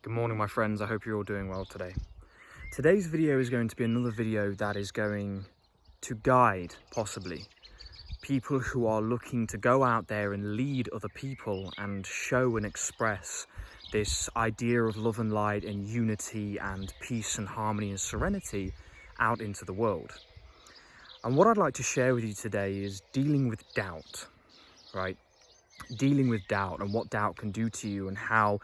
Good morning, my friends. I hope you're all doing well today. Today's video is going to be another video that is going to guide, possibly, people who are looking to go out there and lead other people and show and express this idea of love and light and unity and peace and harmony and serenity out into the world. And what I'd like to share with you today is dealing with doubt, right? Dealing with doubt and what doubt can do to you and how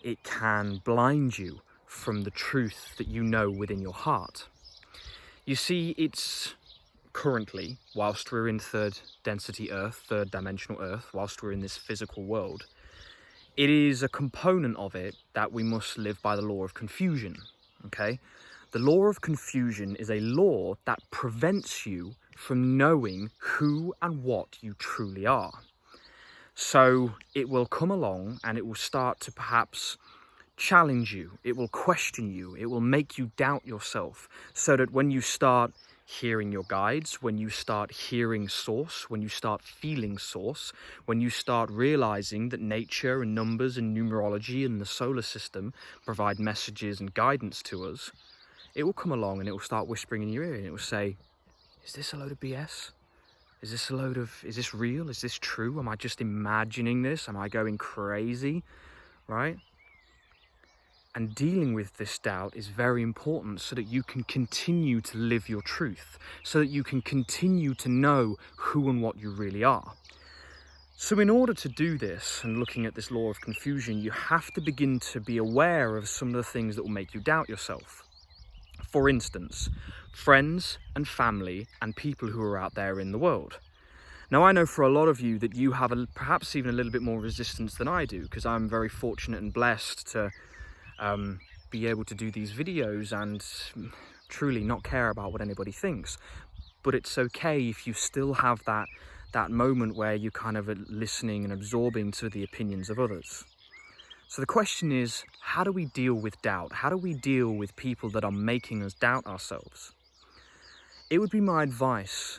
it can blind you from the truth that you know within your heart. You see, it's currently, whilst we're in third density Earth, third dimensional Earth, whilst we're in this physical world, it is a component of it that we must live by the law of confusion, okay? The law of confusion is a law that prevents you from knowing who and what you truly are. So it will come along and it will start to perhaps challenge you. It will question you. It will make you doubt yourself, so that when you start hearing your guides, when you start hearing source, when you start feeling source, when you start realizing that nature and numbers and numerology and the solar system provide messages and guidance to us, it will come along and it will start whispering in your ear and it will say, is this a load of BS? Is this real? Is this true? Am I just imagining this? Am I going crazy? Right? And dealing with this doubt is very important so that you can continue to live your truth, so that you can continue to know who and what you really are. So in order to do this, and looking at this law of confusion, you have to begin to be aware of some of the things that will make you doubt yourself. For instance, friends and family and people who are out there in the world. Now, I know for a lot of you that you have perhaps even a little bit more resistance than I do, because I'm very fortunate and blessed to be able to do these videos and truly not care about what anybody thinks. But it's okay if you still have that moment where you're kind of listening and absorbing to the opinions of others. So the question is, how do we deal with doubt? How do we deal with people that are making us doubt ourselves? It would be my advice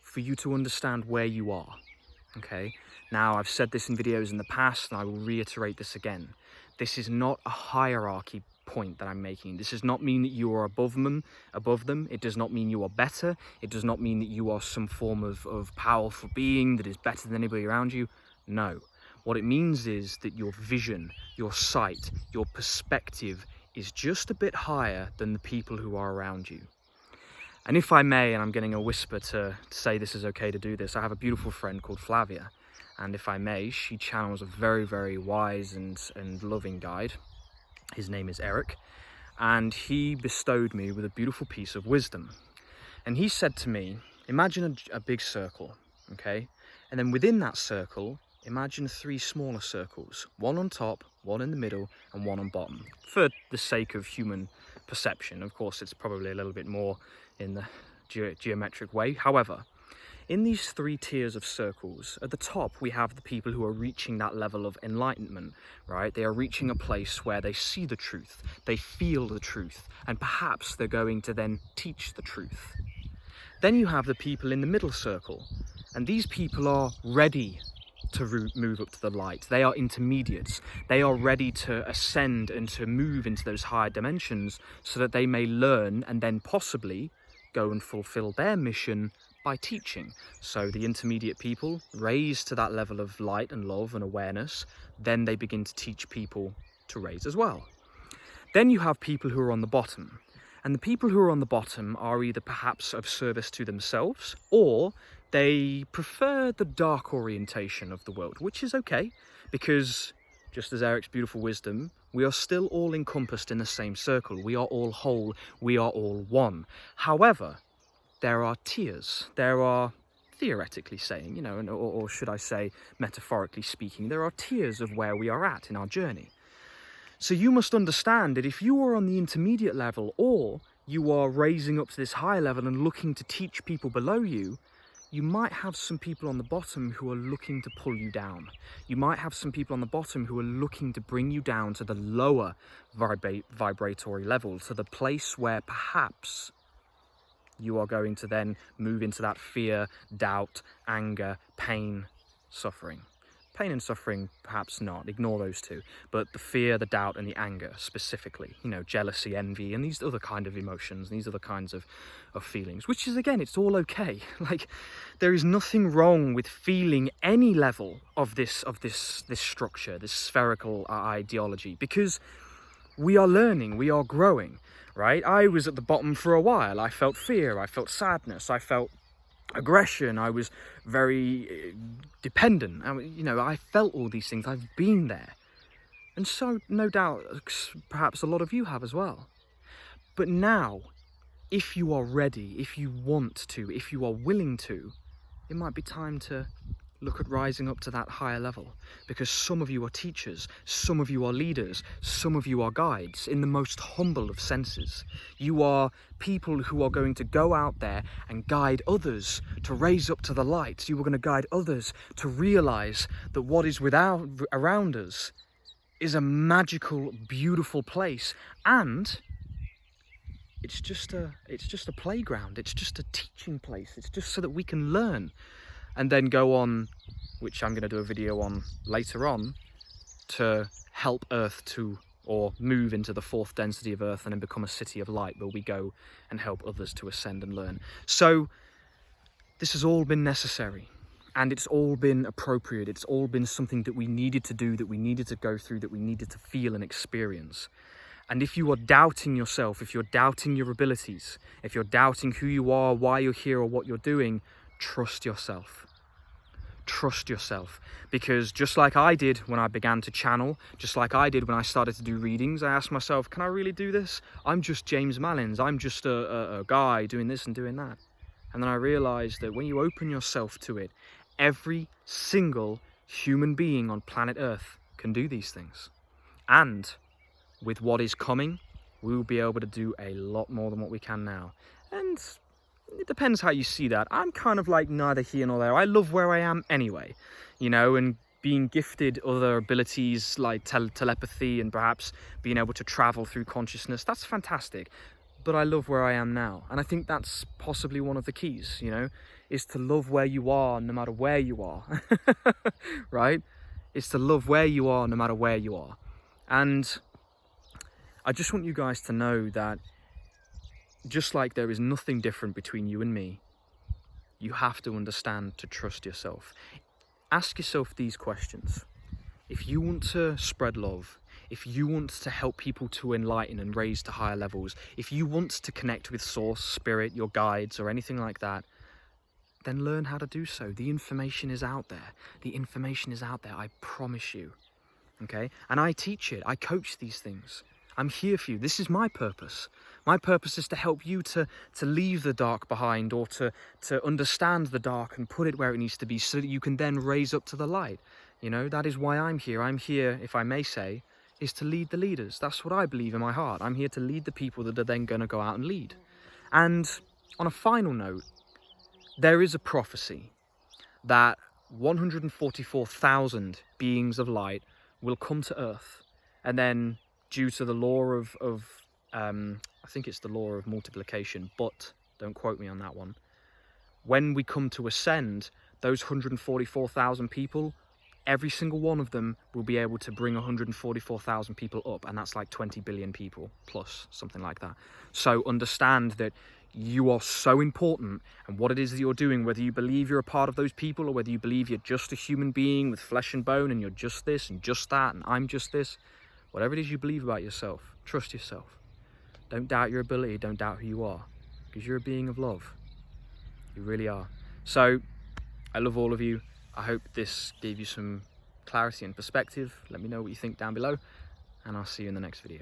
for you to understand where you are, okay? Now, I've said this in videos in the past, and I will reiterate this again. This is not a hierarchy point that I'm making. This does not mean that you are above them. It does not mean you are better. It does not mean that you are some form of powerful being that is better than anybody around you. No. What it means is that your vision, your sight, your perspective is just a bit higher than the people who are around you. And if I may, and I'm getting a whisper to say this is okay to do this, I have a beautiful friend called Flavia. And if I may, she channels a very, very wise and loving guide. His name is Eric. And he bestowed me with a beautiful piece of wisdom. And he said to me, imagine a big circle, okay? And then within that circle, imagine 3 smaller circles, one on top, one in the middle, and one on bottom, for the sake of human perception. Of course, it's probably a little bit more in the geometric way. However, in these 3 tiers of circles, at the top, we have the people who are reaching that level of enlightenment, right? They are reaching a place where they see the truth, they feel the truth, and perhaps they're going to then teach the truth. Then you have the people in the middle circle, and these people are ready to move up to the light. They are intermediates. They are ready to ascend and to move into those higher dimensions so that they may learn and then possibly go and fulfill their mission by teaching. So the intermediate people raise to that level of light and love and awareness, then they begin to teach people to raise as well. Then you have people who are on the bottom. And the people who are on the bottom are either perhaps of service to themselves, or they prefer the dark orientation of the world, which is okay, because just as Eric's beautiful wisdom, we are still all encompassed in the same circle. We are all whole. We are all one. However, there are tiers. There are, theoretically saying, you know, or should I say, metaphorically speaking, there are tiers of where we are at in our journey. So you must understand that if you are on the intermediate level, or you are raising up to this higher level and looking to teach people below you, you might have some people on the bottom who are looking to pull you down. You might have some people on the bottom who are looking to bring you down to the lower vibratory level, to the place where perhaps you are going to then move into that fear, doubt, anger, pain, suffering. Pain and suffering, perhaps not, ignore those two. But the fear, the doubt, and the anger specifically, you know, jealousy, envy, and these other kind of emotions, these other kinds of feelings, which is, again, it's all okay. Like, there is nothing wrong with feeling any level of this structure, this spherical ideology, because we are learning, we are growing, right? I was at the bottom for a while. I felt fear, I felt sadness, I felt aggression, I was very dependent. I felt all these things. I've been there, and so no doubt perhaps a lot of you have as well. But now, if you are ready, if you want to, if you are willing to, it might be time to look at rising up to that higher level, because some of you are teachers, some of you are leaders, some of you are guides in the most humble of senses. You are people who are going to go out there and guide others to raise up to the light. You are going to guide others to realize that what is around us is a magical, beautiful place, and it's just a playground. It's just a teaching place. It's just so that we can learn and then go on, which I'm going to do a video on later on, to help Earth or move into the fourth density of Earth and then become a city of light, where we go and help others to ascend and learn. So this has all been necessary, and it's all been appropriate. It's all been something that we needed to do, that we needed to go through, that we needed to feel and experience. And if you are doubting yourself, if you're doubting your abilities, if you're doubting who you are, why you're here, or what you're doing, trust yourself. Trust yourself, because just like I did when I began to channel, just like I did when I started to do readings, I asked myself, can I really do this? I'm just James Malins. I'm just a guy doing this and doing that. And then I realized that when you open yourself to it, every single human being on planet Earth can do these things. And with what is coming, we will be able to do a lot more than what we can now. And it depends how you see that. I'm kind of like neither here nor there. I love where I am anyway, and being gifted other abilities like telepathy and perhaps being able to travel through consciousness, that's fantastic. But I love where I am now. And I think that's possibly one of the keys, is to love where you are no matter where you are, right? It's to love where you are no matter where you are. And I just want you guys to know that just like there is nothing different between you and me, you have to understand to trust yourself. Ask yourself these questions. If you want to spread love, if you want to help people to enlighten and raise to higher levels, if you want to connect with Source, Spirit, your guides, or anything like that, then learn how to do so. The information is out there. The information is out there, I promise you. Okay? And I teach it. I coach these things. I'm here for you. This is my purpose. My purpose is to help you to leave the dark behind, or to understand the dark and put it where it needs to be, so that you can then raise up to the light. That is why I'm here. I'm here, if I may say, is to lead the leaders. That's what I believe in my heart. I'm here to lead the people that are then going to go out and lead. And on a final note, there is a prophecy that 144,000 beings of light will come to Earth, and then due to the law of I think it's the law of multiplication, but don't quote me on that one. When we come to ascend, those 144,000 people, every single one of them will be able to bring 144,000 people up, and that's like 20 billion people plus, something like that. So understand that you are so important, and what it is that you're doing, whether you believe you're a part of those people, or whether you believe you're just a human being with flesh and bone, and you're just this and just that, and I'm just this. Whatever it is you believe about yourself, trust yourself. Don't doubt your ability, don't doubt who you are, because you're a being of love. You really are. So, I love all of you. I hope this gave you some clarity and perspective. Let me know what you think down below, and I'll see you in the next video.